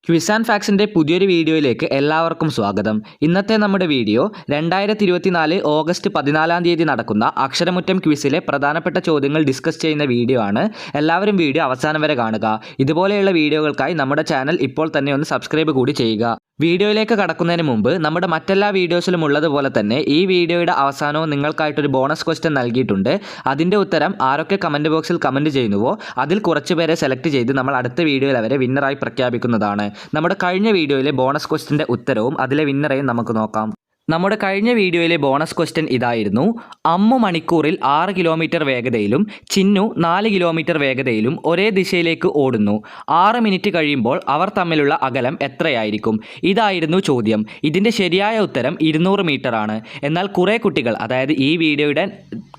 Quiz and ഫാക്സിൻ്റെ പുതിയൊരു വീഡിയോയിലേക്ക് എല്ലാവർക്കും സ്വാഗതം. ഇന്നത്തെ നമ്മുടെ വീഡിയോ 2024 ഓഗസ്റ്റ് 14 നടക്കുന്ന അക്ഷരമുറ്റം ക്വിസിലെ പ്രധാനപ്പെട്ട ചോദ്യങ്ങൾ ഡിസ്കസ് ചെയ്യുന്ന വീഡിയോ ആണ്. എല്ലാവരും വീഡിയോ അവസാനം വരെ കാണുക. ഇതുപോലെയുള്ള വീഡിയോകൾക്കായി നമ്മുടെ ചാനൽ ഇപ്പോൾ തന്നെ ഒന്ന് സബ്സ്ക്രൈബ് കൂടി ചെയ്യുക. വീഡിയോയിലേക്ക് കടക്കുന്നതിന് മുമ്പ് നമ്മുടെ മറ്റെല്ലാ വീഡിയോസിലും ഉള്ളതുപോലെ തന്നെ ഈ വീഡിയോയുടെ അവസാനവും നിങ്ങൾക്കായിട്ടൊരു ബോണസ് ക്വസ്റ്റ്യൻ നൽകിയിട്ടുണ്ട്. അതിൻ്റെ ഉത്തരം ആരൊക്കെ കമൻറ്റ് ബോക്സിൽ കമൻറ്റ് ചെയ്യുന്നുവോ അതിൽ കുറച്ച് പേരെ സെലക്ട് ചെയ്ത് നമ്മൾ അടുത്ത വീഡിയോയിൽ അവരെ വിന്നറായി പ്രഖ്യാപിക്കുന്നതാണ്. നമ്മുടെ കഴിഞ്ഞ വീഡിയോയിലെ ബോണസ് ക്വസ്റ്റ്യൻ്റെ ഉത്തരവും അതിലെ വിന്നറേയും നമുക്ക് നോക്കാം. നമ്മുടെ കഴിഞ്ഞ വീഡിയോയിലെ ബോണസ് ക്വസ്റ്റ്യൻ ഇതായിരുന്നു. അമ്മു മണിക്കൂറിൽ 6 കിലോമീറ്റർ വേഗതയിലും ചിന്നു 4 കിലോമീറ്റർ വേഗതയിലും ഒരേ ദിശയിലേക്ക് ഓടുന്നു. 6 മിനിറ്റ് കഴിയുമ്പോൾ അവർ തമ്മിലുള്ള അകലം എത്രയായിരിക്കും? ഇതായിരുന്നു ചോദ്യം. ഇതിൻ്റെ ശരിയായ ഉത്തരം 200 മീറ്റർ ആണ്. എന്നാൽ കുറേ കുട്ടികൾ, അതായത് ഈ വീഡിയോയുടെ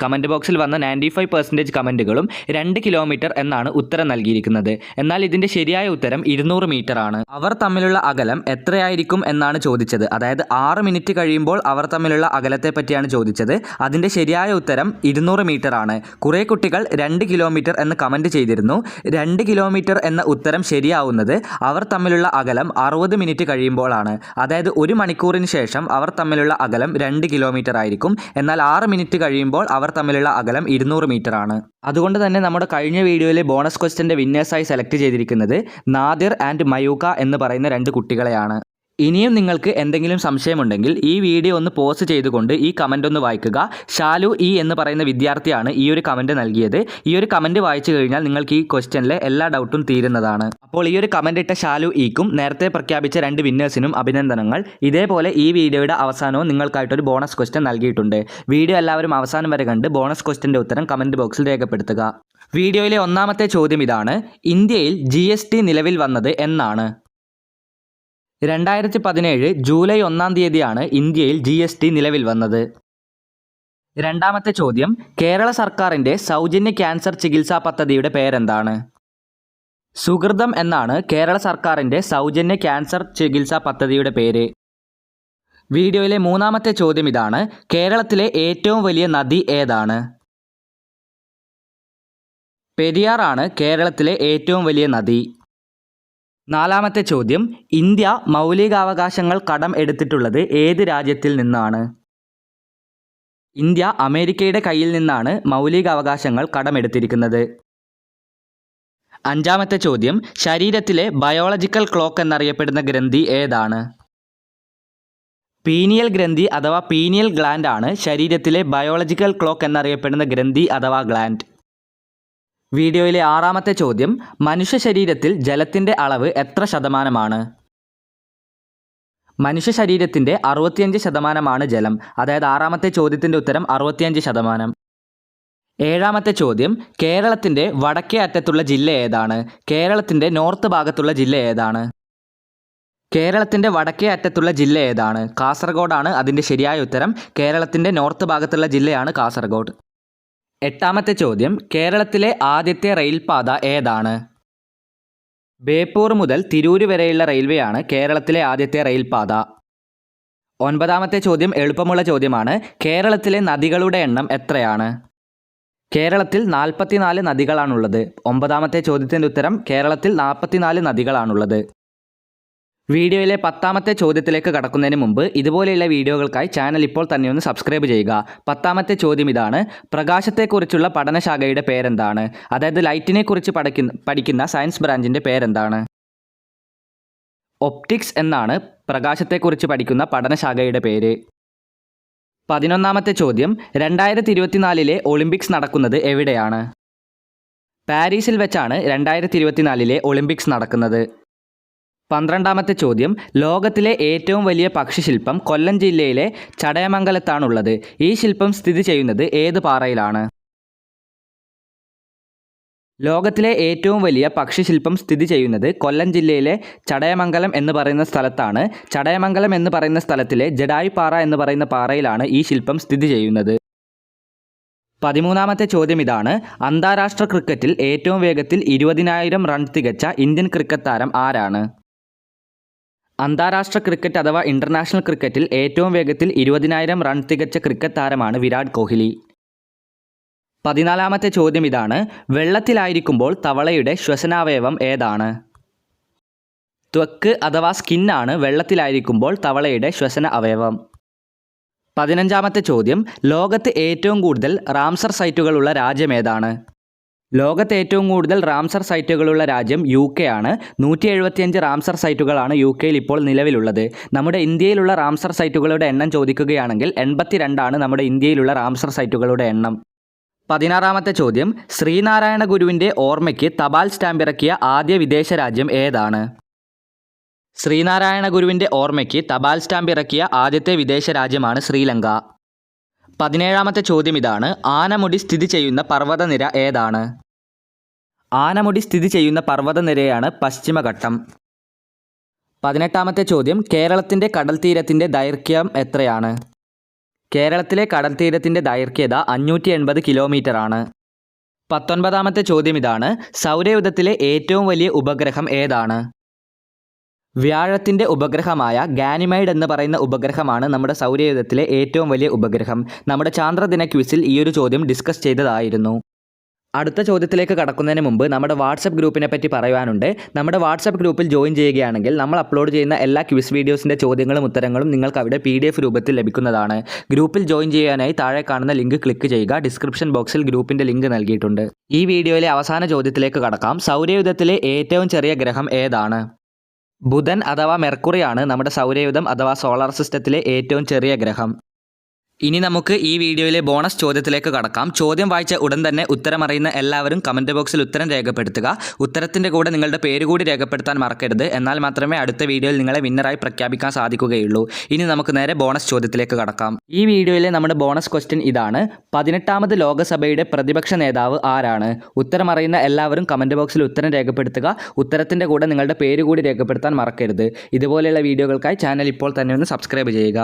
കമൻറ്റ് ബോക്സിൽ വന്ന 95% കമൻറ്റുകളും 2 കിലോമീറ്റർ എന്നാണ് ഉത്തരം നൽകിയിരിക്കുന്നത്. എന്നാൽ ഇതിൻ്റെ ശരിയായ ഉത്തരം 200 മീറ്റർ ആണ്. അവർ തമ്മിലുള്ള അകലം എത്രയായിരിക്കും എന്നാണ് ചോദിച്ചത്. അതായത് 6 മിനിറ്റ് കഴിയുമ്പോൾ അവർ തമ്മിലുള്ള അകലത്തെ പറ്റിയാണ് ചോദിച്ചത്. അതിൻ്റെ ശരിയായ ഉത്തരം 200 മീറ്റർ ആണ്. കുറേ കുട്ടികൾ 2 കിലോമീറ്റർ എന്ന് കമൻറ്റ് ചെയ്തിരുന്നു. 2 കിലോമീറ്റർ എന്ന ഉത്തരം ശരിയാവുന്നത് അവർ തമ്മിലുള്ള അകലം 60 മിനിറ്റ് കഴിയുമ്പോഴാണ്. അതായത് 1 മണിക്കൂറിന് ശേഷം അവർ തമ്മിലുള്ള അകലം 2 കിലോമീറ്റർ ആയിരിക്കും. എന്നാൽ 6 മിനിറ്റ് കഴിയുമ്പോൾ അവർ തമ്മിലുള്ള അകലം 200 മീറ്റർ ആണ്. അതുകൊണ്ട് തന്നെ നമ്മുടെ കഴിഞ്ഞ വീഡിയോയിലെ ബോണസ് ക്വസ്റ്റ്യൻ്റെ വിന്നേഴ്സായി സെലക്ട് ചെയ്തിരിക്കുന്നത് നാദിർ ആൻഡ് മയൂക എന്ന് പറയുന്ന 2 കുട്ടികളെയാണ്. ഇനിയും നിങ്ങൾക്ക് എന്തെങ്കിലും സംശയമുണ്ടെങ്കിൽ ഈ വീഡിയോ ഒന്ന് പോസ്റ്റ് ചെയ്തുകൊണ്ട് ഈ കമൻ്റ് ഒന്ന് വായിക്കുക. ഷാലു ഇ എന്ന് പറയുന്ന വിദ്യാർത്ഥിയാണ് ഈ ഒരു കമൻറ്റ് നൽകിയത്. ഈ ഒരു കമൻറ്റ് വായിച്ചു കഴിഞ്ഞാൽ നിങ്ങൾക്ക് ഈ ക്വസ്റ്റ്യനിലെ എല്ലാ ഡൗട്ടും തീരുന്നതാണ്. അപ്പോൾ ഈ ഒരു കമൻറ്റ് ഇട്ട ഷാലു ഇക്കും നേരത്തെ പ്രഖ്യാപിച്ച 2 വിന്നേഴ്സിനും അഭിനന്ദനങ്ങൾ. ഇതേപോലെ ഈ വീഡിയോയുടെ അവസാനവും നിങ്ങൾക്കായിട്ടൊരു ബോണസ് ക്വസ്റ്റ്യൻ നൽകിയിട്ടുണ്ട്. വീഡിയോ എല്ലാവരും അവസാനം വരെ കണ്ട് ബോണസ് ക്വസ്റ്റ്യൻ്റെ ഉത്തരം കമൻറ്റ് ബോക്സിൽ രേഖപ്പെടുത്തുക. വീഡിയോയിലെ ഒന്നാമത്തെ ചോദ്യം ഇതാണ്. ഇന്ത്യയിൽ GST നിലവിൽ വന്നത് എന്നാണ്? 2017 ജൂലൈ 1 ഇന്ത്യയിൽ GST നിലവിൽ വന്നത്. രണ്ടാമത്തെ ചോദ്യം. കേരള സർക്കാരിൻ്റെ സൗജന്യ ക്യാൻസർ ചികിത്സാ പദ്ധതിയുടെ പേരെന്താണ്? സുഹൃതം എന്നാണ് കേരള സർക്കാരിൻ്റെ സൗജന്യ ക്യാൻസർ ചികിത്സാ പദ്ധതിയുടെ പേര്. വീഡിയോയിലെ മൂന്നാമത്തെ ചോദ്യം ഇതാണ്. കേരളത്തിലെ ഏറ്റവും വലിയ നദി ഏതാണ്? പെരിയാർ ആണ് കേരളത്തിലെ ഏറ്റവും വലിയ നദി. നാലാമത്തെ ചോദ്യം. ഇന്ത്യ മൗലികാവകാശങ്ങൾ കടം എടുത്തിട്ടുള്ളത് ഏത് രാജ്യത്തിൽ നിന്നാണ്? ഇന്ത്യ അമേരിക്കയുടെ കയ്യിൽ നിന്നാണ് മൗലികാവകാശങ്ങൾ കടമെടുത്തിരിക്കുന്നത്. അഞ്ചാമത്തെ ചോദ്യം. ശരീരത്തിലെ ബയോളജിക്കൽ ക്ലോക്ക് എന്നറിയപ്പെടുന്ന ഗ്രന്ഥി ഏതാണ്? പീനിയൽ ഗ്രന്ഥി അഥവാ പീനിയൽ ഗ്ലാൻഡ് ആണ് ശരീരത്തിലെ ബയോളജിക്കൽ ക്ലോക്ക് എന്നറിയപ്പെടുന്ന ഗ്രന്ഥി അഥവാ ഗ്ലാൻഡ്. വീഡിയോയിലെ ആറാമത്തെ ചോദ്യം. മനുഷ്യ ശരീരത്തിൽ ജലത്തിൻ്റെ അളവ് എത്ര ശതമാനമാണ്? മനുഷ്യ ശരീരത്തിൻ്റെ 65% ജലം. അതായത് ആറാമത്തെ ചോദ്യത്തിൻ്റെ ഉത്തരം 65%. ഏഴാമത്തെ ചോദ്യം. കേരളത്തിൻ്റെ വടക്കേ അറ്റത്തുള്ള ജില്ല ഏതാണ്? കേരളത്തിൻ്റെ നോർത്ത് ഭാഗത്തുള്ള ജില്ല ഏതാണ്? കേരളത്തിൻ്റെ വടക്കേ അറ്റത്തുള്ള ജില്ല ഏതാണ്? കാസർഗോഡാണ് അതിൻ്റെ ശരിയായ ഉത്തരം. കേരളത്തിൻ്റെ നോർത്ത് ഭാഗത്തുള്ള ജില്ലയാണ് കാസർഗോഡ്. എട്ടാമത്തെ ചോദ്യം. കേരളത്തിലെ ആദ്യത്തെ റെയിൽപാത ഏതാണ്? ബേപ്പൂർ മുതൽ തിരൂർ വരെയുള്ള റെയിൽവേയാണ് കേരളത്തിലെ ആദ്യത്തെ റെയിൽപാത. ഒൻപതാമത്തെ ചോദ്യം എളുപ്പമുള്ള ചോദ്യമാണ്. കേരളത്തിലെ നദികളുടെ എണ്ണം എത്രയാണ്? കേരളത്തിൽ 44 നദികളാണുള്ളത്. ഒമ്പതാമത്തെ ചോദ്യത്തിൻ്റെ ഉത്തരം കേരളത്തിൽ 44 നദികളാണുള്ളത്. വീഡിയോയിലെ 10ാമത്തെ ചോദ്യത്തിലേക്ക് കടക്കുന്നതിന് മുമ്പ് ഇതുപോലെയുള്ള വീഡിയോകൾക്കായി ചാനൽ ഇപ്പോൾ തന്നെ ഒന്ന് സബ്സ്ക്രൈബ് ചെയ്യുക. 10ാമത്തെ ചോദ്യം ഇതാണ്. പ്രകാശത്തെക്കുറിച്ചുള്ള പഠനശാഖയുടെ പേരെന്താണ്? അതായത് ലൈറ്റിനെക്കുറിച്ച് പഠിക്കുന്ന സയൻസ് ബ്രാഞ്ചിൻ്റെ പേരെന്താണ്? ഒപ്റ്റിക്സ് എന്നാണ് പ്രകാശത്തെക്കുറിച്ച് പഠിക്കുന്ന പഠനശാഖയുടെ പേര്. 11ാമത്തെ ചോദ്യം. 2024 ഒളിമ്പിക്സ് നടക്കുന്നത് എവിടെയാണ്? പാരീസിൽ വെച്ചാണ് 2024 ഒളിമ്പിക്സ് നടക്കുന്നത്. 12ാമത്തെ ചോദ്യം. ലോകത്തിലെ ഏറ്റവും വലിയ പക്ഷിശില്പം കൊല്ലം ജില്ലയിലെ ചടയമംഗലത്താണുള്ളത്. ഈ ശില്പം സ്ഥിതി ചെയ്യുന്നത് ഏത് പാറയിലാണ്? ലോകത്തിലെ ഏറ്റവും വലിയ പക്ഷിശില്പം സ്ഥിതി ചെയ്യുന്നത് കൊല്ലം ജില്ലയിലെ ചടയമംഗലം എന്ന് പറയുന്ന സ്ഥലത്താണ്. ചടയമംഗലം എന്ന് പറയുന്ന സ്ഥലത്തിലെ ജഡായുപ്പാറ എന്ന് പറയുന്ന പാറയിലാണ് ഈ ശില്പം സ്ഥിതി ചെയ്യുന്നത്. 13ാമത്തെ ചോദ്യം ഇതാണ്. അന്താരാഷ്ട്ര ക്രിക്കറ്റിൽ ഏറ്റവും വേഗത്തിൽ 20,000 റൺ തികച്ച ഇന്ത്യൻ ക്രിക്കറ്റ് താരം ആരാണ്? അന്താരാഷ്ട്ര ക്രിക്കറ്റ് അഥവാ ഇൻ്റർനാഷണൽ ക്രിക്കറ്റിൽ ഏറ്റവും വേഗത്തിൽ 20,000 റൺ തികച്ച ക്രിക്കറ്റ് താരമാണ് വിരാട് കോഹ്ലി. 14ാമത്തെ ചോദ്യം ഇതാണ്. വെള്ളത്തിലായിരിക്കുമ്പോൾ തവളയുടെ ശ്വസനാവയവം ഏതാണ്? ത്വക്ക് അഥവാ സ്കിന്നാണ് വെള്ളത്തിലായിരിക്കുമ്പോൾ തവളയുടെ ശ്വസന അവയവം. 15ാമത്തെ ചോദ്യം, ലോകത്ത് ഏറ്റവും കൂടുതൽ റാംസർ സൈറ്റുകളുള്ള രാജ്യം ഏതാണ്? ലോകത്ത് ഏറ്റവും കൂടുതൽ റാംസർ സൈറ്റുകളുള്ള രാജ്യം UK ആണ്. 175 റാംസർ സൈറ്റുകളാണ് UK ഇപ്പോൾ നിലവിലുള്ളത്. നമ്മുടെ ഇന്ത്യയിലുള്ള റാംസർ സൈറ്റുകളുടെ എണ്ണം ചോദിക്കുകയാണെങ്കിൽ 82 ആണ് നമ്മുടെ ഇന്ത്യയിലുള്ള റാംസർ സൈറ്റുകളുടെ എണ്ണം. 16ാമത്തെ ചോദ്യം, ശ്രീനാരായണ ഗുരുവിൻ്റെ ഓർമ്മയ്ക്ക് തപാൽ സ്റ്റാമ്പ് ഇറക്കിയ ആദ്യ വിദേശ രാജ്യം ഏതാണ്? ശ്രീനാരായണ ഗുരുവിൻ്റെ ഓർമ്മയ്ക്ക് തപാൽ സ്റ്റാമ്പ് ഇറക്കിയ ആദ്യത്തെ വിദേശ രാജ്യമാണ് ശ്രീലങ്ക. 17ാമത്തെ ചോദ്യം ഇതാണ്, ആനമുടി സ്ഥിതി ചെയ്യുന്ന പർവ്വതനിര ഏതാണ്? ആനമുടി സ്ഥിതി ചെയ്യുന്ന പർവ്വതനിരയാണ് പശ്ചിമഘട്ടം. 18ാമത്തെ ചോദ്യം, കേരളത്തിൻ്റെ കടൽത്തീരത്തിൻ്റെ ദൈർഘ്യം എത്രയാണ്? കേരളത്തിലെ കടൽത്തീരത്തിൻ്റെ ദൈർഘ്യത 580 കിലോമീറ്ററാണ്. 19ാമത്തെ ചോദ്യം ഇതാണ്, സൗരയൂഥത്തിലെ ഏറ്റവും വലിയ ഉപഗ്രഹം ഏതാണ്? വ്യാഴത്തിൻ്റെ ഉപഗ്രഹമായ ഗാനിമൈഡ് എന്ന് പറയുന്ന ഉപഗ്രഹമാണ് നമ്മുടെ സൗരയൂഥത്തിലെ ഏറ്റവും വലിയ ഉപഗ്രഹം. നമ്മുടെ ചാന്ദ്രദിന ക്വിസിൽ ഈ ഒരു ചോദ്യം ഡിസ്കസ് ചെയ്തതായിരുന്നു. അടുത്ത ചോദ്യത്തിലേക്ക് കടക്കുന്നതിന് മുമ്പ് നമ്മുടെ വാട്സപ്പ് ഗ്രൂപ്പിനെ പറ്റി പറയുവാനുണ്ട്. നമ്മുടെ വാട്സപ്പ് ഗ്രൂപ്പിൽ ജോയിൻ ചെയ്യുകയാണെങ്കിൽ നമ്മൾ അപ്ലോഡ് ചെയ്യുന്ന എല്ലാ ക്വിസ് വീഡിയോസിൻ്റെ ചോദ്യങ്ങളും ഉത്തരങ്ങളും നിങ്ങൾക്ക് അവിടെ PDF രൂപത്തിൽ ലഭിക്കുന്നതാണ്. ഗ്രൂപ്പിൽ ജോയിൻ ചെയ്യാനായി താഴെ കാണുന്ന ലിങ്ക് ക്ലിക്ക് ചെയ്യുക. ഡിസ്ക്രിപ്ഷൻ ബോക്സിൽ ഗ്രൂപ്പിൻ്റെ ലിങ്ക് നൽകിയിട്ടുണ്ട്. ഈ വീഡിയോയിലെ അവസാന ചോദ്യത്തിലേക്ക് കടക്കാം. സൗരയൂഥത്തിലെ ഏറ്റവും ചെറിയ ഗ്രഹം ഏതാണ്? ബുധൻ അഥവാ മെർക്കുറിയാണ് നമ്മുടെ സൗരയൂഥം അഥവാ സോളാർ സിസ്റ്റത്തിലെ ഏറ്റവും ചെറിയ ഗ്രഹം. ഇനി നമുക്ക് ഈ വീഡിയോയിലെ ബോണസ് ചോദ്യത്തിലേക്ക് കടക്കാം. ചോദ്യം വായിച്ച ഉടൻ തന്നെ ഉത്തരമറിയുന്ന എല്ലാവരും കമൻറ്റ് ബോക്സിൽ ഉത്തരം രേഖപ്പെടുത്തുക. ഉത്തരത്തിൻ്റെ കൂടെ നിങ്ങളുടെ പേര് കൂടി രേഖപ്പെടുത്താൻ മറക്കരുത്. എന്നാൽ മാത്രമേ അടുത്ത വീഡിയോയിൽ നിങ്ങളെ വിന്നറായി പ്രഖ്യാപിക്കാൻ സാധിക്കുകയുള്ളൂ. ഇനി നമുക്ക് നേരെ ബോണസ് ചോദ്യത്തിലേക്ക് കടക്കാം. ഈ വീഡിയോയിലെ നമ്മുടെ ബോണസ് ക്വസ്റ്റ്യൻ ഇതാണ്, 18ാമത് ലോകസഭയുടെ പ്രതിപക്ഷ നേതാവ് ആരാണ്? ഉത്തരമറിയുന്ന എല്ലാവരും കമൻറ്റ് ബോക്സിൽ ഉത്തരം രേഖപ്പെടുത്തുക. ഉത്തരത്തിൻ്റെ കൂടെ നിങ്ങളുടെ പേര് കൂടി രേഖപ്പെടുത്താൻ മറക്കരുത്. ഇതുപോലെയുള്ള വീഡിയോകൾക്കായി ചാനൽ ഇപ്പോൾ തന്നെ ഒന്ന് സബ്സ്ക്രൈബ് ചെയ്യുക.